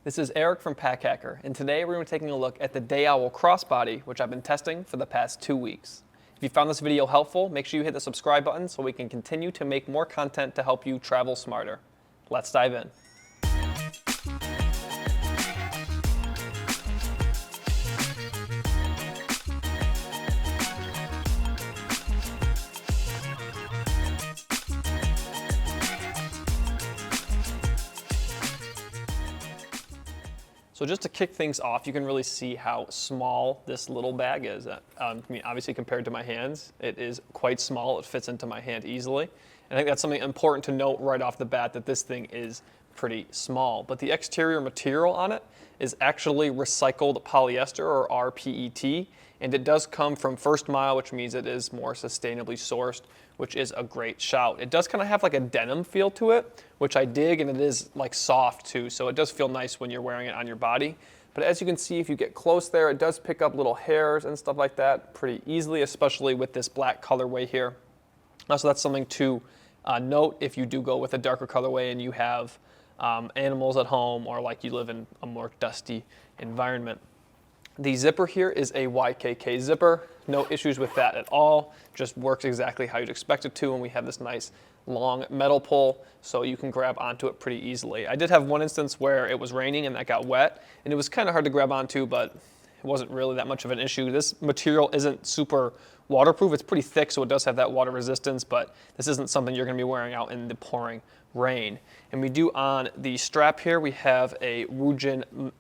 This is Eric from Pack Hacker, and today we're going to be taking a look at the Day Owl Crossbody, which I've been testing for the past 2 weeks. If you found this video helpful, make sure you hit the subscribe button so we can continue to make more content to help you travel smarter. Let's dive in. So just to kick things off, you can really see how small this little bag is. I mean, obviously compared to my hands, it is quite small. It fits into my hand easily. And I think that's something important to note right off the bat, that this thing is pretty small. But the exterior material on it is actually recycled polyester, or rPET, and it does come from first mile, which means it is more sustainably sourced, which is a great shout. It does kind of have like a denim feel to it, which I dig, and it is like soft too, so it does feel nice when you're wearing it on your body. But as you can see, if you get close there, it does pick up little hairs and stuff like that pretty easily, especially with this black colorway here. So that's something to note if you do go with a darker colorway and you have animals at home, or like you live in a more dusty environment. The zipper here is a YKK zipper. No issues with that at all. Just works exactly how you'd expect it to, and we have this nice long metal pull, so you can grab onto it pretty easily. I did have one instance where it was raining and that got wet, and it was kind of hard to grab onto, but it wasn't really that much of an issue. This material isn't super waterproof. It's pretty thick, so it does have that water resistance, but this isn't something you're going to be wearing out in the pouring rain. And we do, on the strap here, we have a Woojin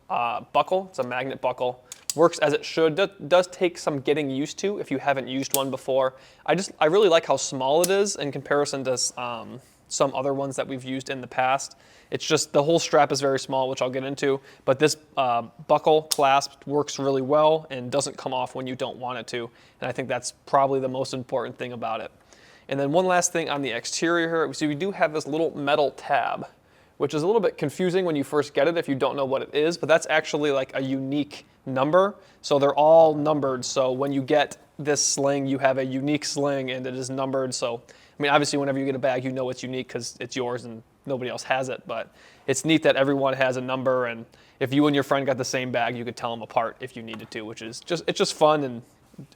buckle. It's a magnet buckle. Works as it should. Does take some getting used to if you haven't used one before. I really like how small it is in comparison to some other ones that we've used in the past. It's just the whole strap is very small, which I'll get into, but this buckle clasp works really well and doesn't come off when you don't want it to, and I think that's probably the most important thing about it. And then one last thing on the exterior here, so we do have this little metal tab, which is a little bit confusing when you first get it if you don't know what it is, but that's actually like a unique number. So they're all numbered, so when you get this sling, you have a unique sling and it is numbered. So, I mean, obviously whenever you get a bag, you know it's unique because it's yours and nobody else has it, but it's neat that everyone has a number, and if you and your friend got the same bag, you could tell them apart if you needed to, which is just fun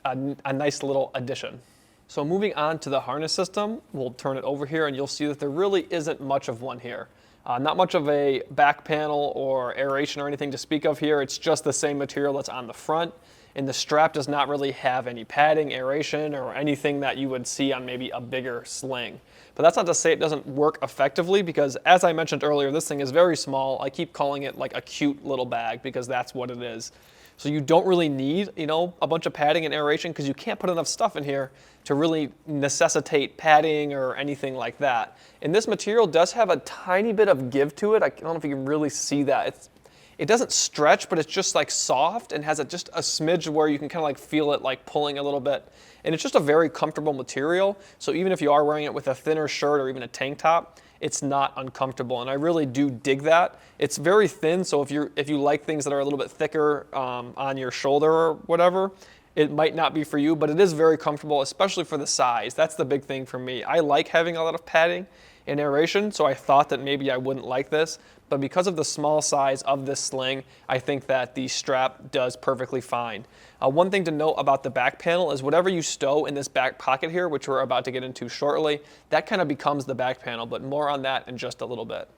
and a nice little addition. So moving on to the harness system, we'll turn it over here and you'll see that there really isn't much of one here. Not much of a back panel or aeration or anything to speak of here. It's just the same material that's on the front, and the strap does not really have any padding, aeration, or anything that you would see on maybe a bigger sling. But that's not to say it doesn't work effectively, because as I mentioned earlier, this thing is very small. I keep calling it like a cute little bag because that's what it is. So you don't really need, a bunch of padding and aeration, because you can't put enough stuff in here to really necessitate padding or anything like that. And this material does have a tiny bit of give to it. I don't know if you can really see that. It doesn't stretch, but it's just like soft and has just a smidge where you can kind of like feel it like pulling a little bit. And it's just a very comfortable material. So even if you are wearing it with a thinner shirt or even a tank top, it's not uncomfortable, and I really do dig that. It's very thin, so if you like things that are a little bit thicker on your shoulder or whatever, it might not be for you, but it is very comfortable, especially for the size. That's the big thing for me. I like having a lot of padding and aeration, so I thought that maybe I wouldn't like this, but because of the small size of this sling, I think that the strap does perfectly fine. One thing to note about the back panel is whatever you stow in this back pocket here, which we're about to get into shortly, that kind of becomes the back panel, but more on that in just a little bit.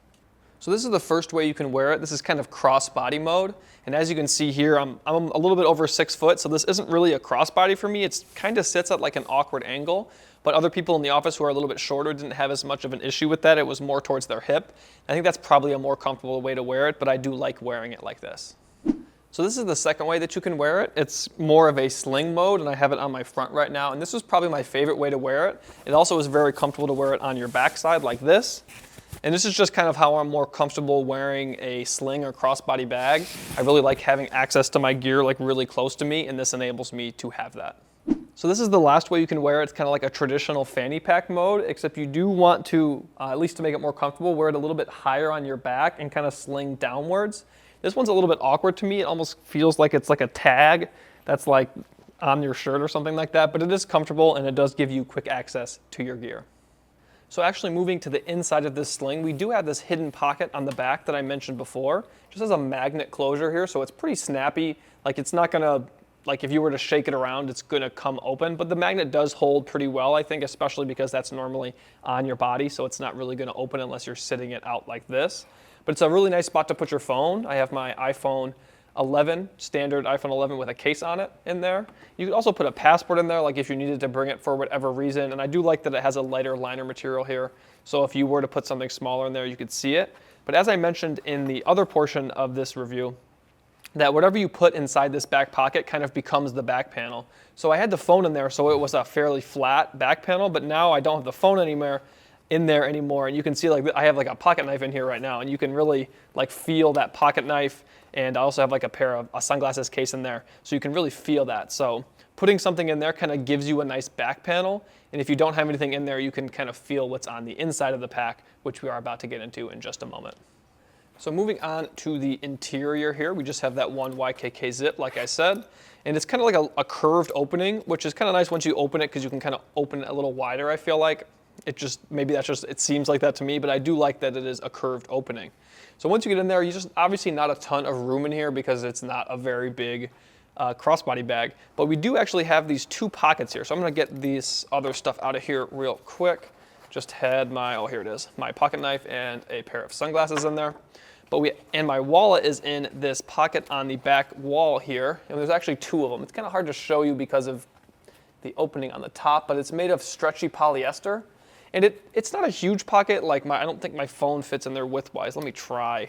So this is the first way you can wear it. This is kind of crossbody mode, and as you can see here, I'm a little bit over 6 foot, so this isn't really a crossbody for me. It kind of sits at like an awkward angle, but other people in the office who are a little bit shorter didn't have as much of an issue with that. It was more towards their hip. I think that's probably a more comfortable way to wear it, but I do like wearing it like this. So this is the second way that you can wear it. It's more of a sling mode, and I have it on my front right now, and this is probably my favorite way to wear it. It also is very comfortable to wear it on your backside like this. And this is just kind of how I'm more comfortable wearing a sling or crossbody bag. I really like having access to my gear like really close to me, and this enables me to have that. So this is the last way you can wear it. It's kind of like a traditional fanny pack mode, except you do want to, at least to make it more comfortable, wear it a little bit higher on your back and kind of sling downwards. This one's a little bit awkward to me. It almost feels like it's like a tag that's like on your shirt or something like that, but it is comfortable and it does give you quick access to your gear. So actually moving to the inside of this sling, we do have this hidden pocket on the back that I mentioned before. Just has a magnet closure here, so it's pretty snappy. Like it's not gonna, like if you were to shake it around, it's gonna come open, but the magnet does hold pretty well, I think, especially because that's normally on your body, so it's not really gonna open unless you're sitting it out like this. But it's a really nice spot to put your phone. I have my iPhone 11, standard iPhone 11 with a case on it in there. You could also put a passport in there, like if you needed to bring it for whatever reason. And I do like that it has a lighter liner material here. So if you were to put something smaller in there, you could see it. But as I mentioned in the other portion of this review, that whatever you put inside this back pocket kind of becomes the back panel. So I had the phone in there, so it was a fairly flat back panel, but now I don't have the phone in there anymore. And you can see like I have like a pocket knife in here right now, and you can really like feel that pocket knife. And I also have like a pair of a sunglasses case in there, so you can really feel that. So putting something in there kind of gives you a nice back panel. And if you don't have anything in there, you can kind of feel what's on the inside of the pack, which we are about to get into in just a moment. So moving on to the interior here, we just have that one YKK zip, like I said. And it's kind of like a curved opening, which is kind of nice once you open it, because you can kind of open it a little wider, I feel like. Maybe that's just, it seems like that to me, but I do like that it is a curved opening. So once you get in there, you just obviously not a ton of room in here because it's not a very big crossbody bag, but we do actually have these two pockets here. So I'm gonna get this other stuff out of here real quick. Just had my, oh here it is, my pocket knife and a pair of sunglasses in there. And my wallet is in this pocket on the back wall here, and there's actually two of them. It's kind of hard to show you because of the opening on the top, but it's made of stretchy polyester. And it's not a huge pocket, like I don't think my phone fits in there width-wise. Let me try.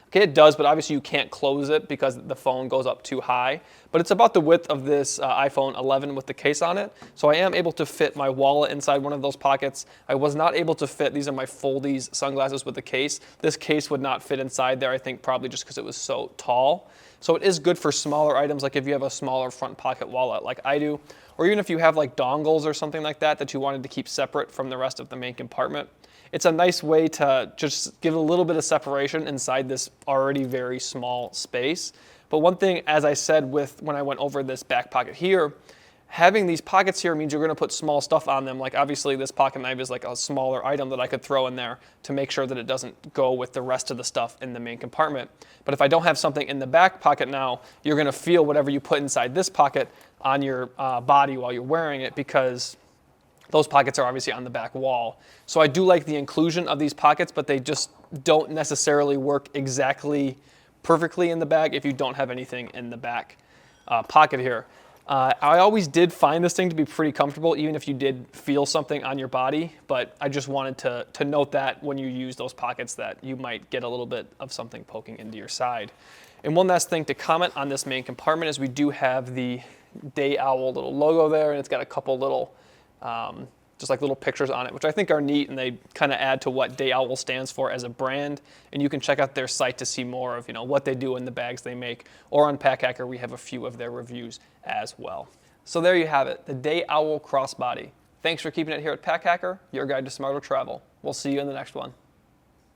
Okay, it does, but obviously you can't close it because the phone goes up too high. But it's about the width of this iPhone 11 with the case on it. So I am able to fit my wallet inside one of those pockets. I was not able to fit, these are my foldies sunglasses with the case. This case would not fit inside there, I think probably just because it was so tall. So it is good for smaller items, like if you have a smaller front pocket wallet like I do, or even if you have like dongles or something like that you wanted to keep separate from the rest of the main compartment. It's a nice way to just give a little bit of separation inside this already very small space. But one thing, as I said when I went over this back pocket here, having these pockets here means you're going to put small stuff on them. Like obviously this pocket knife is like a smaller item that I could throw in there to make sure that it doesn't go with the rest of the stuff in the main compartment. But if I don't have something in the back pocket now, you're going to feel whatever you put inside this pocket on your body while you're wearing it, because those pockets are obviously on the back wall. So I do like the inclusion of these pockets, but they just don't necessarily work exactly perfectly in the bag if you don't have anything in the back pocket here. I always did find this thing to be pretty comfortable, even if you did feel something on your body, but I just wanted to note that when you use those pockets that you might get a little bit of something poking into your side. And one last thing to comment on this main compartment is we do have the Day Owl little logo there, and it's got a couple little, just like little pictures on it, which I think are neat, and they kind of add to what Day Owl stands for as a brand. And you can check out their site to see more of what they do in the bags they make, or on Pack Hacker we have a few of their reviews as well. So there you have it, the Day Owl Crossbody. Thanks for keeping it here at Pack Hacker, your guide to smarter travel. We'll see you in the next one.